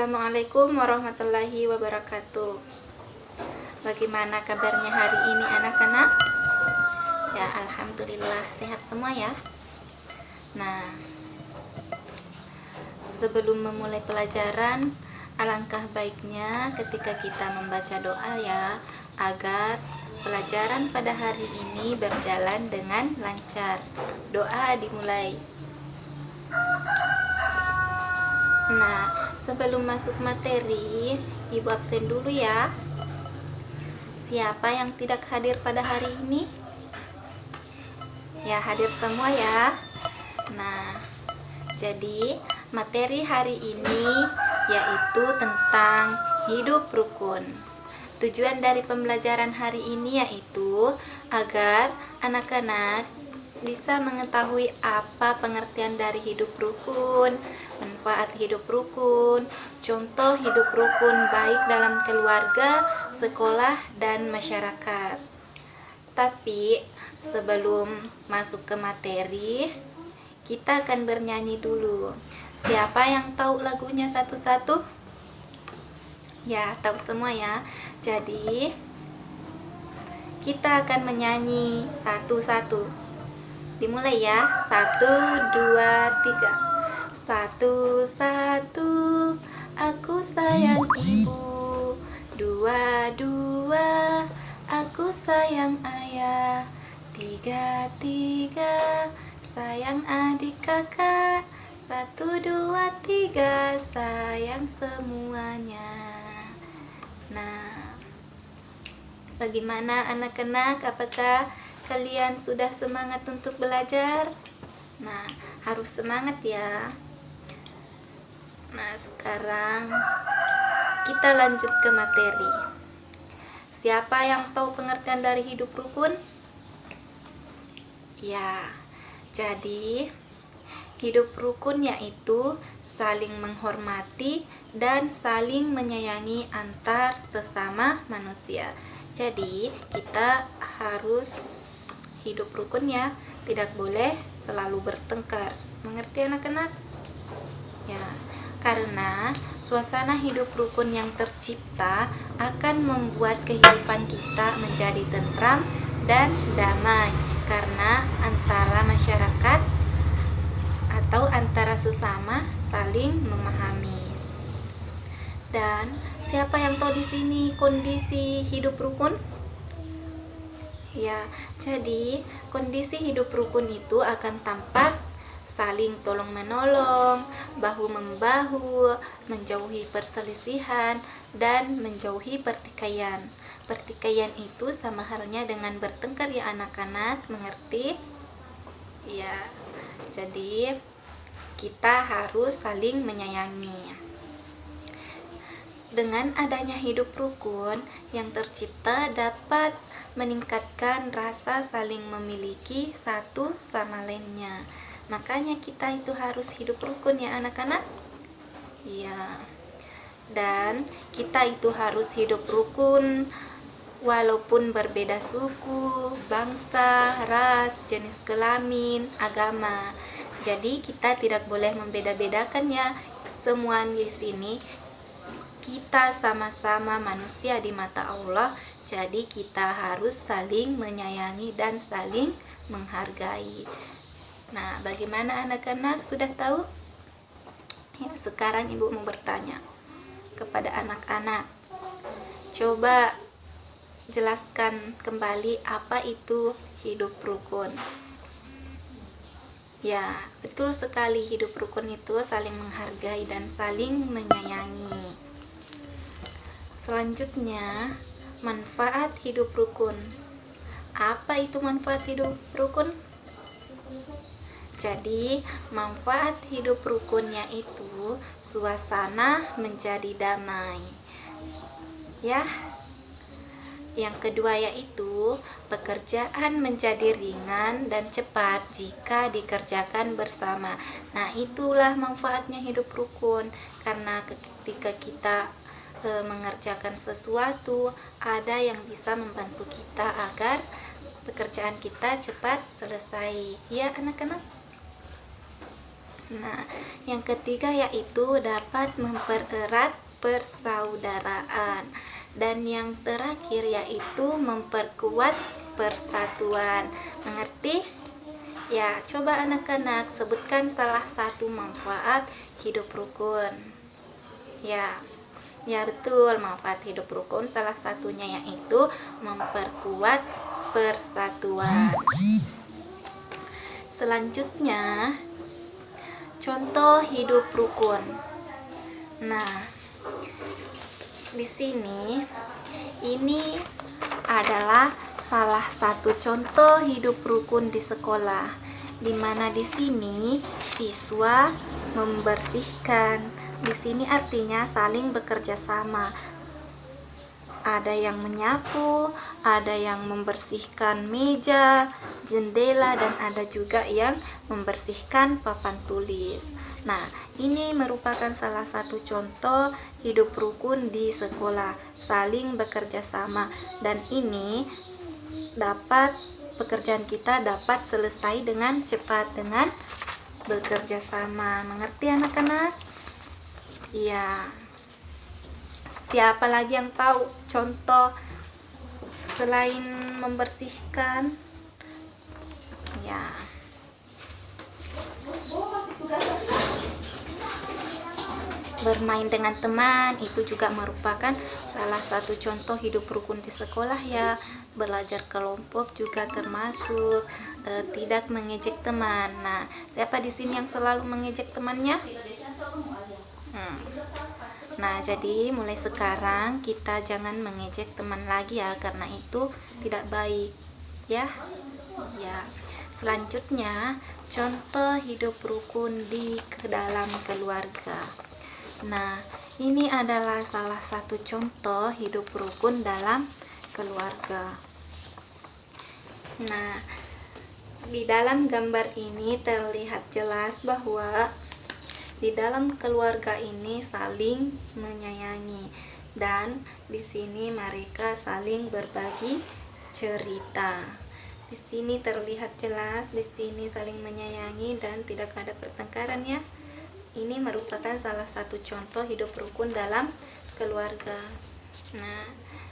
Assalamualaikum warahmatullahi wabarakatuh. Bagaimana kabarnya hari ini anak-anak? Ya, alhamdulillah sehat semua ya. Nah, sebelum memulai pelajaran, alangkah baiknya ketika kita membaca doa ya, agar pelajaran pada hari ini berjalan dengan lancar. Doa dimulai. Nah, sebelum masuk materi, Ibu absen dulu ya. Siapa yang tidak hadir pada hari ini? Ya, hadir semua ya. Nah, jadi materi hari ini yaitu tentang hidup rukun. Tujuan dari pembelajaran hari ini yaitu agar anak-anak bisa mengetahui apa pengertian dari hidup rukun, manfaat hidup rukun, contoh hidup rukun baik dalam keluarga, sekolah, dan masyarakat. Tapi sebelum masuk ke materi, kita akan bernyanyi dulu. Siapa yang tahu lagunya satu-satu? Ya, tahu semua ya. Jadi kita akan menyanyi satu-satu. Dimulai ya. 1, 2, 3. Satu-satu aku sayang ibu. 2, 2 aku sayang ayah. 3, 3 sayang adik kakak. 1, 2, 3 sayang semuanya. Nah, bagaimana anak-anak? Apakah kalian sudah semangat untuk belajar? Nah, harus semangat ya. Nah, sekarang kita lanjut ke materi. Siapa yang tahu pengertian dari hidup rukun? Ya, jadi hidup rukun yaitu saling menghormati dan saling menyayangi antar sesama manusia. Jadi kita harus hidup rukun ya, tidak boleh selalu bertengkar. Mengerti anak-anak? Ya, karena suasana hidup rukun yang tercipta akan membuat kehidupan kita menjadi tentram dan damai, karena antara masyarakat atau antara sesama saling memahami. Dan siapa yang tahu di sini kondisi hidup rukun? Ya, jadi kondisi hidup rukun itu akan tampak saling tolong-menolong, bahu-membahu, menjauhi perselisihan, dan menjauhi pertikaian. Pertikaian itu sama halnya dengan bertengkar ya anak-anak, mengerti? Ya, jadi kita harus saling menyayangi. Dengan adanya hidup rukun yang tercipta dapat meningkatkan rasa saling memiliki satu sama lainnya. Makanya kita itu harus hidup rukun ya anak-anak. Ya. Dan kita itu harus hidup rukun walaupun berbeda suku, bangsa, ras, jenis kelamin, agama. Jadi kita tidak boleh membeda-bedakan ya. Semua di sini kita sama-sama manusia di mata Allah. Jadi kita harus saling menyayangi dan saling menghargai. Nah, bagaimana anak-anak sudah tahu? Ya, sekarang Ibu mau bertanya kepada anak-anak. Coba jelaskan kembali apa itu hidup rukun. Ya, betul sekali, hidup rukun itu saling menghargai dan saling menyayangi. Selanjutnya, manfaat hidup rukun. Apa itu manfaat hidup rukun? Jadi, manfaat hidup rukun yaitu suasana menjadi damai. Ya. Yang kedua yaitu pekerjaan menjadi ringan dan cepat jika dikerjakan bersama. Nah, itulah manfaatnya hidup rukun, karena ketika kita mengerjakan sesuatu, ada yang bisa membantu kita agar pekerjaan kita cepat selesai. Ya anak-anak? Nah, yang ketiga yaitu dapat mempererat persaudaraan. Dan yang terakhir yaitu memperkuat persatuan. Mengerti? Ya, coba anak-anak sebutkan salah satu manfaat hidup rukun. Ya, ya betul, manfaat hidup rukun salah satunya yaitu memperkuat persatuan. Selanjutnya, contoh hidup rukun. Nah, di sini ini adalah salah satu contoh hidup rukun di sekolah, di mana di sini siswa membersihkan. Di sini artinya saling bekerja sama. Ada yang menyapu, ada yang membersihkan meja, jendela, dan ada juga yang membersihkan papan tulis. Nah, ini merupakan salah satu contoh hidup rukun di sekolah, saling bekerja sama, dan ini dapat pekerjaan kita dapat selesai dengan cepat dengan bekerja sama. Mengerti anak-anak? Iya. Siapa lagi yang tahu contoh selain membersihkan? Ya. Bermain dengan teman itu juga merupakan salah satu contoh hidup rukun di sekolah ya. Belajar kelompok juga termasuk. Tidak mengejek teman. Nah, siapa di sini yang selalu mengejek temannya? Nah, jadi mulai sekarang kita jangan mengejek teman lagi ya, karena itu tidak baik ya. Ya. Selanjutnya, contoh hidup rukun di dalam keluarga. Nah, ini adalah salah satu contoh hidup rukun dalam keluarga. Nah, di dalam gambar ini terlihat jelas bahwa di dalam keluarga ini saling menyayangi, dan di sini mereka saling berbagi cerita. Di sini terlihat jelas, di sini saling menyayangi dan tidak ada pertengkaran ya. Ini merupakan salah satu contoh hidup rukun dalam keluarga. Nah,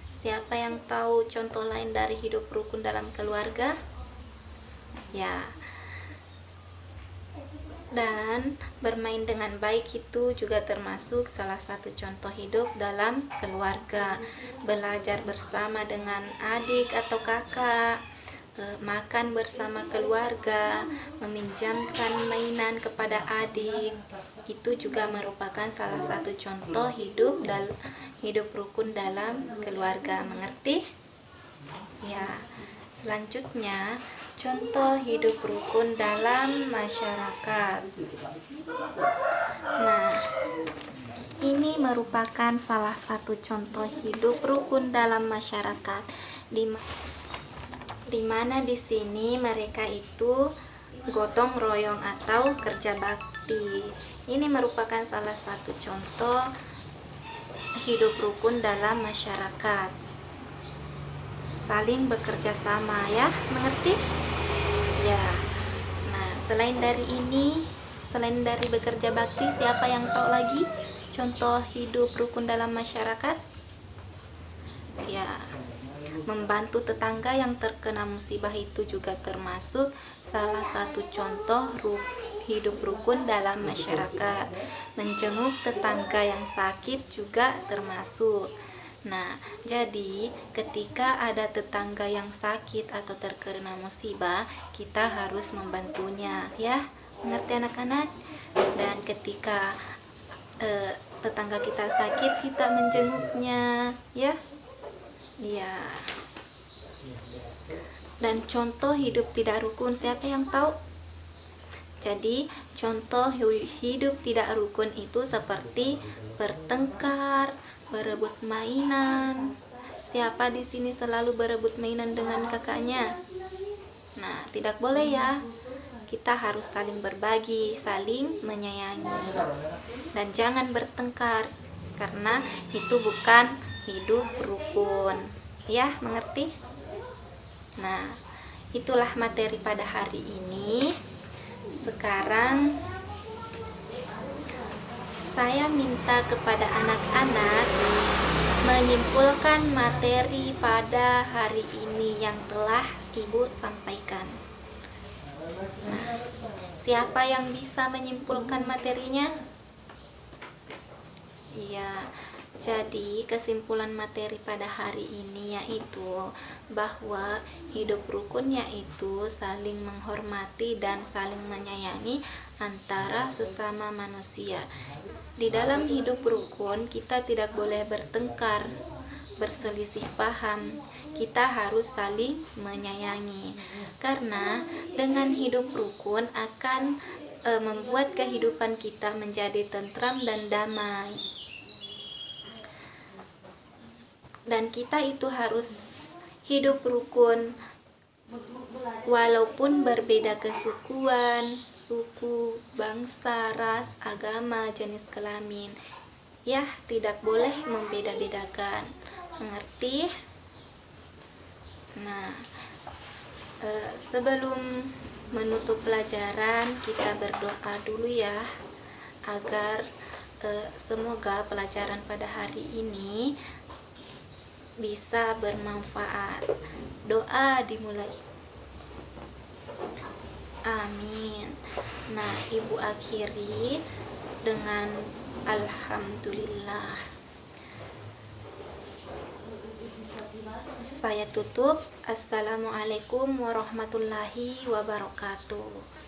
siapa yang tahu contoh lain dari hidup rukun dalam keluarga? Ya. Dan bermain dengan baik itu juga termasuk salah satu contoh hidup dalam keluarga. Belajar bersama dengan adik atau kakak, makan bersama keluarga, meminjamkan mainan kepada adik, itu juga merupakan salah satu contoh hidup rukun dalam keluarga. Mengerti? Ya. Selanjutnya, contoh hidup rukun dalam masyarakat. Nah, ini merupakan salah satu contoh hidup rukun dalam masyarakat, di mana di sini mereka itu gotong royong atau kerja bakti. Ini merupakan salah satu contoh hidup rukun dalam masyarakat, saling bekerja sama ya. Mengerti? Ya. Nah, selain dari bekerja bakti, siapa yang tahu lagi contoh hidup rukun dalam masyarakat? Ya, membantu tetangga yang terkena musibah itu juga termasuk salah satu contoh hidup rukun dalam masyarakat. Menjenguk tetangga yang sakit juga termasuk. Nah, jadi ketika ada tetangga yang sakit atau terkena musibah, kita harus membantunya ya. Mengerti anak-anak? Dan ketika tetangga kita sakit, kita menjenguknya ya. Iya. Dan contoh hidup tidak rukun, siapa yang tahu? Jadi, contoh hidup tidak rukun itu seperti bertengkar, berebut mainan. Siapa di sini selalu berebut mainan dengan kakaknya? Nah, tidak boleh ya. Kita harus saling berbagi, saling menyayangi. Dan jangan bertengkar, karena itu bukan hidup rukun. Ya, mengerti? Nah, itulah materi pada hari ini. Sekarang saya minta kepada anak-anak menyimpulkan materi pada hari ini yang telah Ibu sampaikan. Nah, siapa yang bisa menyimpulkan materinya? Iya, jadi kesimpulan materi pada hari ini yaitu bahwa hidup rukun yaitu saling menghormati dan saling menyayangi antara sesama manusia. Di dalam hidup rukun kita tidak boleh bertengkar, berselisih paham. Kita harus saling menyayangi. Karena dengan hidup rukun akan membuat kehidupan kita menjadi tentram dan damai. Dan kita itu harus hidup rukun walaupun berbeda kesukuan, suku, bangsa, ras, agama, jenis kelamin. Ya, tidak boleh membeda-bedakan. Mengerti? Nah, sebelum menutup pelajaran, kita berdoa dulu ya, agar semoga pelajaran pada hari ini bisa bermanfaat. Doa dimulai. Amin. Nah, Ibu akhiri dengan alhamdulillah. Saya tutup. Assalamualaikum warahmatullahi wabarakatuh.